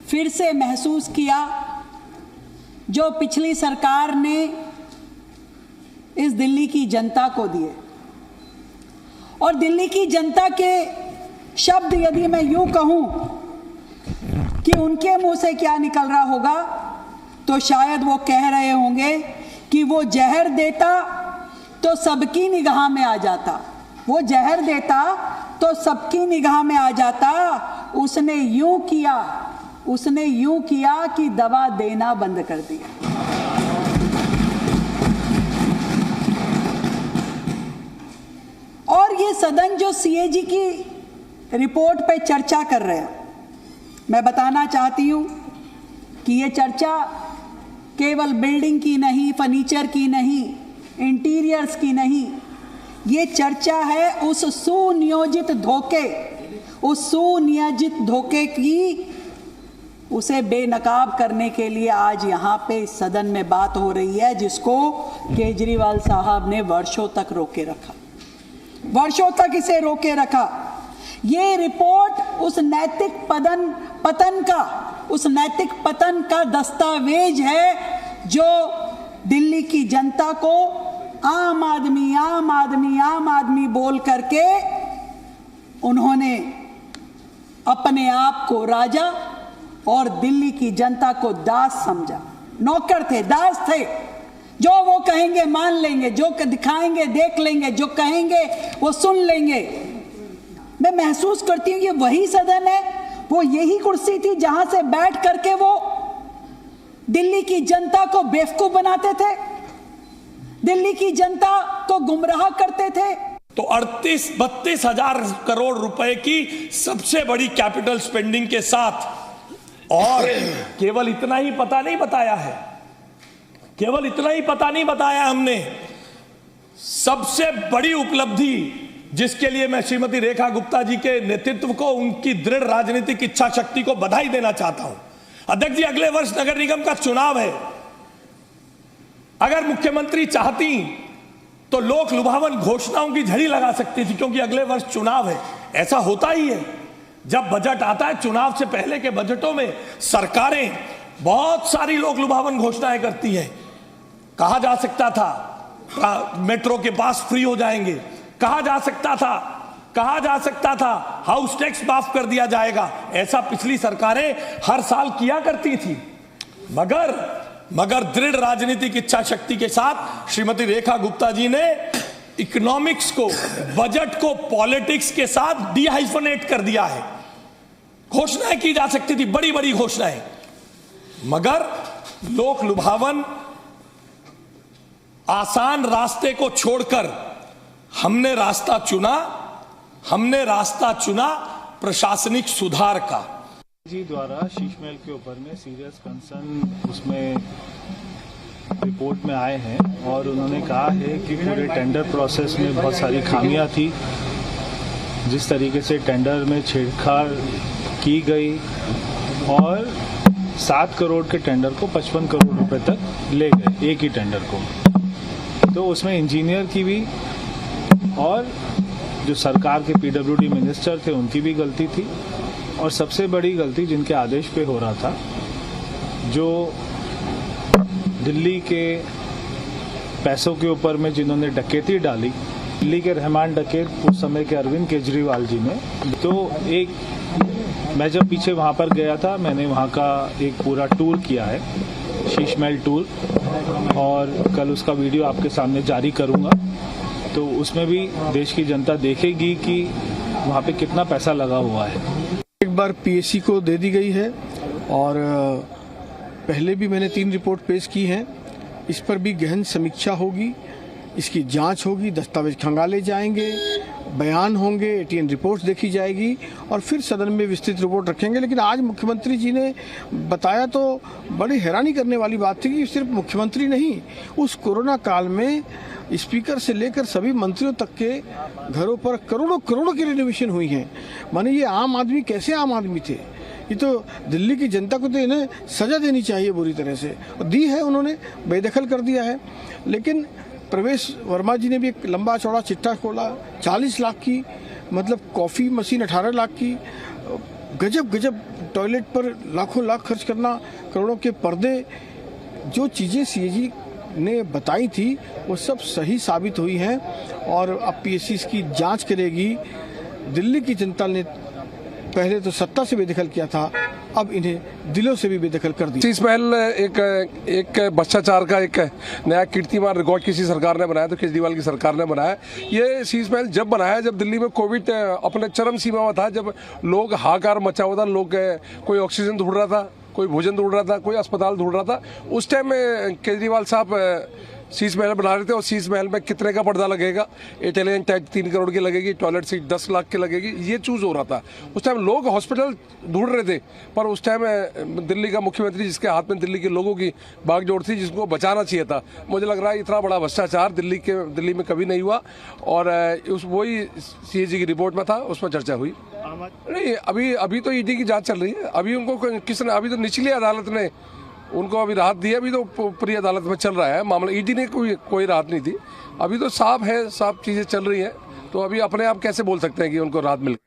फिर से महसूस किया जो पिछली सरकार ने इस दिल्ली की जनता को दिए। और दिल्ली की जनता के शब्द यदि मैं यूं कहूं कि उनके मुंह से क्या निकल रहा होगा, तो शायद वो कह रहे होंगे कि वो जहर देता तो सबकी निगाह में आ जाता, वो जहर देता तो सबकी निगाह में आ जाता। उसने यूं किया कि दवा देना बंद कर दिया। और ये सदन जो सीएजी की रिपोर्ट पे चर्चा कर रहे हैं, मैं बताना चाहती हूं कि ये चर्चा केवल बिल्डिंग की नहीं, फर्नीचर की नहीं, इंटीरियर्स की नहीं, ये चर्चा है उस सुनियोजित धोखे की, उसे बेनकाब करने के लिए आज यहाँ पे सदन में बात हो रही है, जिसको केजरीवाल साहब ने वर्षों तक रोके रखा, वर्षों तक इसे रोके रखा। ये रिपोर्ट उस नैतिक पतन का दस्तावेज है जो दिल्ली की जनता को आम आदमी बोल करके उन्होंने अपने आप को राजा और दिल्ली की जनता को दास समझा। नौकर थे, दास थे, जो वो कहेंगे मान लेंगे, जो दिखाएंगे देख लेंगे, जो कहेंगे वो सुन लेंगे। मैं महसूस करती हूँ ये वही सदन है, वो यही कुर्सी थी जहां से बैठ करके वो दिल्ली की जनता को बेवकूफ बनाते थे, दिल्ली की जनता को गुमराह करते थे। तो 38-32 हजार करोड़ रुपए की सबसे बड़ी कैपिटल स्पेंडिंग के साथ, और केवल इतना ही पता नहीं बताया हमने, सबसे बड़ी उपलब्धि जिसके लिए मैं श्रीमती रेखा गुप्ता जी के नेतृत्व को, उनकी दृढ़ राजनीतिक इच्छा शक्ति को बधाई देना चाहता हूं। अध्यक्ष जी, अगले वर्ष नगर निगम का चुनाव है। अगर मुख्यमंत्री चाहती तो लोक लुभावन घोषणाओं की झड़ी लगा सकती थी, क्योंकि अगले वर्ष चुनाव है। ऐसा होता ही है, जब बजट आता है, चुनाव से पहले के बजटों में सरकारें बहुत सारी लोक लुभावन घोषणाएं करती हैं। कहा जा सकता था मेट्रो के पास फ्री हो जाएंगे, कहा जा सकता था हाउस टैक्स माफ कर दिया जाएगा। ऐसा पिछली सरकारें हर साल किया करती थी, मगर दृढ़ राजनीतिक इच्छा शक्ति के साथ श्रीमती रेखा गुप्ता जी ने इकोनॉमिक्स को, बजट को पॉलिटिक्स के साथ डिहाइफनेट कर दिया है। घोषणाएं की जा सकती थी, बड़ी बड़ी घोषणाएं, मगर लोक लुभावन आसान रास्ते को छोड़कर हमने रास्ता चुना प्रशासनिक सुधार का। जी द्वारा शीश महल के ऊपर में सीरियस कंसर्न उसमें रिपोर्ट में आए हैं, और उन्होंने कहा है कि पूरे टेंडर प्रोसेस में बहुत सारी खामियां थी। जिस तरीके से टेंडर में छेड़छाड़ की गई और 7 करोड़ के टेंडर को 55 करोड़ रुपए तक ले गए, एक ही टेंडर को। तो उसमें इंजीनियर की भी और जो सरकार के पीडब्ल्यूडी मिनिस्टर थे उनकी भी गलती थी, और सबसे बड़ी गलती जिनके आदेश पे हो रहा था, जो दिल्ली के पैसों के ऊपर में जिन्होंने डकैती डाली, दिल्ली के रहमान डकैत उस समय के अरविंद केजरीवाल जी ने। तो मैं जब पीछे वहाँ पर गया था, मैंने वहाँ का एक पूरा टूर किया है, शीश महल टूर, और कल उसका वीडियो आपके सामने जारी करूँगा। तो उसमें भी देश की जनता देखेगी कि वहाँ पे कितना पैसा लगा हुआ है। एक बार पीएससी को दे दी गई है, और पहले भी मैंने 3 रिपोर्ट पेश की हैं। इस पर भी गहन समीक्षा होगी, इसकी जांच होगी, दस्तावेज खंगाले जाएंगे, बयान होंगे, एटीएन रिपोर्ट्स देखी जाएगी, और फिर सदन में विस्तृत रिपोर्ट रखेंगे। लेकिन आज मुख्यमंत्री जी ने बताया तो बड़ी हैरानी करने वाली बात थी कि सिर्फ मुख्यमंत्री नहीं, उस कोरोना काल में स्पीकर से लेकर सभी मंत्रियों तक के घरों पर करोड़ों की रिनोवेशन हुई हैं। माने ये आम आदमी कैसे आम आदमी थे? ये तो दिल्ली की जनता को तो इन्हें सजा देनी चाहिए बुरी तरह से, दी है, उन्होंने बेदखल कर दिया है। लेकिन प्रवेश वर्मा जी ने भी एक लंबा चौड़ा चिट्ठा खोला, 40 लाख की, मतलब कॉफ़ी मशीन 18 लाख की, गजब गजब टॉयलेट पर लाखों लाख खर्च करना, करोड़ों के पर्दे, जो चीज़ें सीएजी ने बताई थी वो सब सही साबित हुई हैं और अब पीएससी इसकी जांच करेगी। दिल्ली की जनता ने पहले तो सत्ता से बेदखल किया था, अब इन्हें दिलों से भी बेदखल कर दिया। शीश महल एक भ्रष्टाचार का एक नया कीर्तिमान रिकॉर्ड किसी सरकार ने बनाया, तो केजरीवाल की सरकार ने बनाया। ये शीश महल जब बनाया जब दिल्ली में कोविड अपने चरम सीमा में था, जब लोग हाहाकार मचा हुआ था, लोग कोई ऑक्सीजन ढूंढ रहा था, कोई भोजन ढूंढ रहा था, कोई अस्पताल ढूंढ रहा था, उस टाइम में केजरीवाल साहब शीश महल बना रहे थे। और शीश महल में कितने का पर्दा लगेगा, इटालियन टाइप 3 करोड़ की लगेगी, टॉयलेट सीट 10 लाख की लगेगी, ये चूज हो रहा था। उस टाइम लोग हॉस्पिटल ढूंढ रहे थे, पर उस टाइम दिल्ली का मुख्यमंत्री जिसके हाथ में दिल्ली के लोगों की बागडोर थी, जिसको बचाना चाहिए था, मुझे लग रहा है इतना बड़ा भ्रष्टाचार दिल्ली में कभी नहीं हुआ। और वही सीएजी की रिपोर्ट में था, उसमें चर्चा हुई। नहीं, अभी तो ईडी की जांच चल रही है। अभी उनको किसने, अभी तो निचली अदालत ने उनको अभी राहत दी है, अभी तो ऊपरी अदालत में चल रहा है मामला। ईडी ने कोई राहत नहीं दी, अभी तो साफ है, साफ चीजें चल रही हैं। तो अभी अपने आप कैसे बोल सकते हैं कि उनको राहत मिल